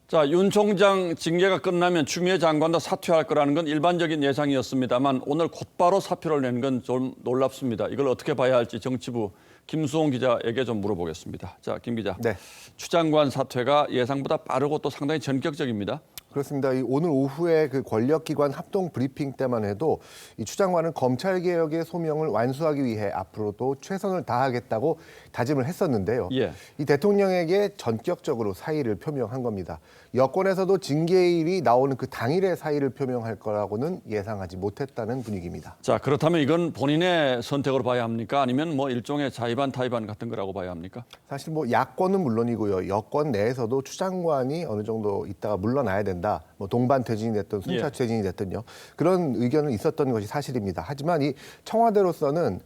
자, 윤 총장 징계가 끝나면 추미애 장관도 사퇴할 거라는 건 일반적인 예상이었습니다만 오늘 곧바로 사표를 낸 건 좀 놀랍습니다. 이걸 어떻게 봐야 할지 정치부 김수홍 기자에게 좀 물어보겠습니다. 자, 김 기자. 네. 추 장관 사퇴가 예상보다 빠르고 또 상당히 전격적입니다. 그렇습니다. 오늘 오후에 그 권력기관 합동 브리핑 때만 해도 이 추 장관은 검찰개혁의 소명을 완수하기 위해 앞으로도 최선을 다하겠다고 다짐을 했었는데요. 예. 이 대통령에게 전격적으로 사의를 표명한 겁니다. 여권에서도 징계일이 나오는 그 당일에 사의를 표명할 거라고는 예상하지 못했다는 분위기입니다. 자, 그렇다면 이건 본인의 선택으로 봐야 합니까? 아니면 뭐 일종의 자의반 타의반 같은 거라고 봐야 합니까? 사실 뭐 야권은 물론이고요. 여권 내에서도 추 장관이 어느 정도 있다가 물러나야 된다. 뭐 동반 퇴진이 됐든 순차 퇴진이 됐든요. 그런 의견은 있었던 것이 사실입니다. 하지만 이 청와대로서는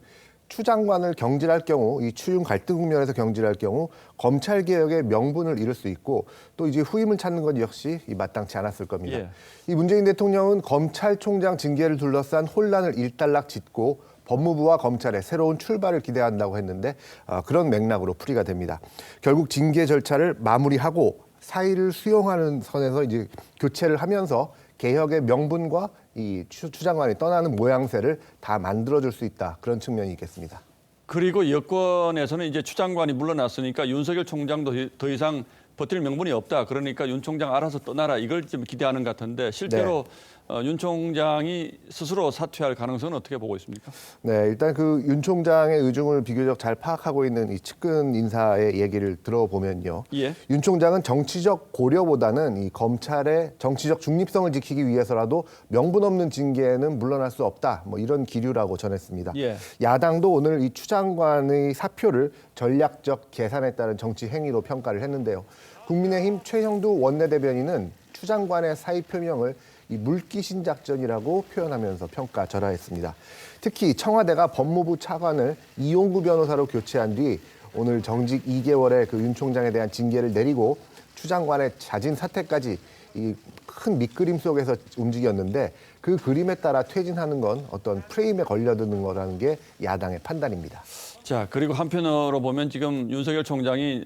추 장관을 경질할 경우, 이 추윤 갈등 국면에서 경질할 경우 검찰 개혁의 명분을 잃을 수 있고 또 이제 후임을 찾는 것 역시 마땅치 않았을 겁니다. 예. 이 문재인 대통령은 검찰총장 징계를 둘러싼 혼란을 일단락 짚고 법무부와 검찰의 새로운 출발을 기대한다고 했는데 그런 맥락으로 풀이가 됩니다. 결국 징계 절차를 마무리하고 사의를 수용하는 선에서 이제 교체를 하면서 개혁의 명분과 이 추 장관이 떠나는 모양새를 다 만들어줄 수 있다. 그런 측면이 있겠습니다. 그리고 여권에서는 이제 추 장관이 물러났으니까 윤석열 총장도 더 이상 버틸 명분이 없다. 그러니까 윤 총장 알아서 떠나라. 이걸 좀 기대하는 것 같은데 실제로 윤 총장이 스스로 사퇴할 가능성은 어떻게 보고 있습니까? 네, 일단 그 윤 총장의 의중을 비교적 잘 파악하고 있는 이 측근 인사의 얘기를 들어보면요. 예. 윤 총장은 정치적 고려보다는 이 검찰의 정치적 중립성을 지키기 위해서라도 명분 없는 징계에는 물러날 수 없다. 뭐 이런 기류라고 전했습니다. 예. 야당도 오늘 이 추 장관의 사표를 전략적 계산에 따른 정치 행위로 평가를 했는데요. 국민의힘 최형두 원내대변인은 추 장관의 사의 표명을 이 물귀신 작전이라고 표현하면서 평가절하했습니다. 특히 청와대가 법무부 차관을 이용구 변호사로 교체한 뒤 오늘 정직 2개월의 그 윤 총장에 대한 징계를 내리고 추 장관의 자진 사퇴까지 이 큰 밑그림 속에서 움직였는데 그 그림에 따라 퇴진하는 건 어떤 프레임에 걸려드는 거라는 게 야당의 판단입니다. 자, 그리고 한편으로 보면 지금 윤석열 총장이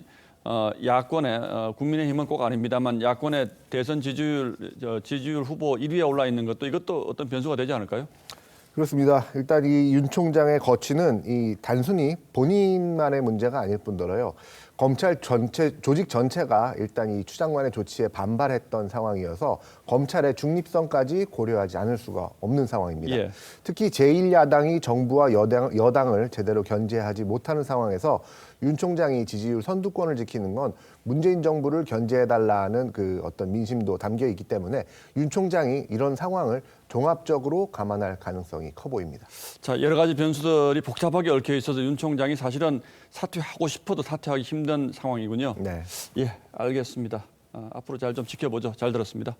야권의 국민의힘은 꼭 아닙니다만 야권의 대선 지지율 후보 1위에 올라 있는 이것도 어떤 변수가 되지 않을까요? 그렇습니다. 일단 이 윤 총장의 거취는 이 단순히 본인만의 문제가 아닐 뿐더러요. 검찰 전체 조직 전체가 일단 이 추 장관의 조치에 반발했던 상황이어서 검찰의 중립성까지 고려하지 않을 수가 없는 상황입니다. 예. 특히 제1야당이 정부와 여당을 제대로 견제하지 못하는 상황에서 윤 총장이 지지율 선두권을 지키는 건 문재인 정부를 견제해달라는 그 어떤 민심도 담겨 있기 때문에 윤 총장이 이런 상황을 종합적으로 감안할 가능성이 커 보입니다. 자, 여러 가지 변수들이 복잡하게 얽혀 있어서 윤 총장이 사실은 사퇴하고 싶어도 사퇴하기 힘든 상황이군요. 네. 예, 알겠습니다. 앞으로 잘 좀 지켜보죠. 잘 들었습니다.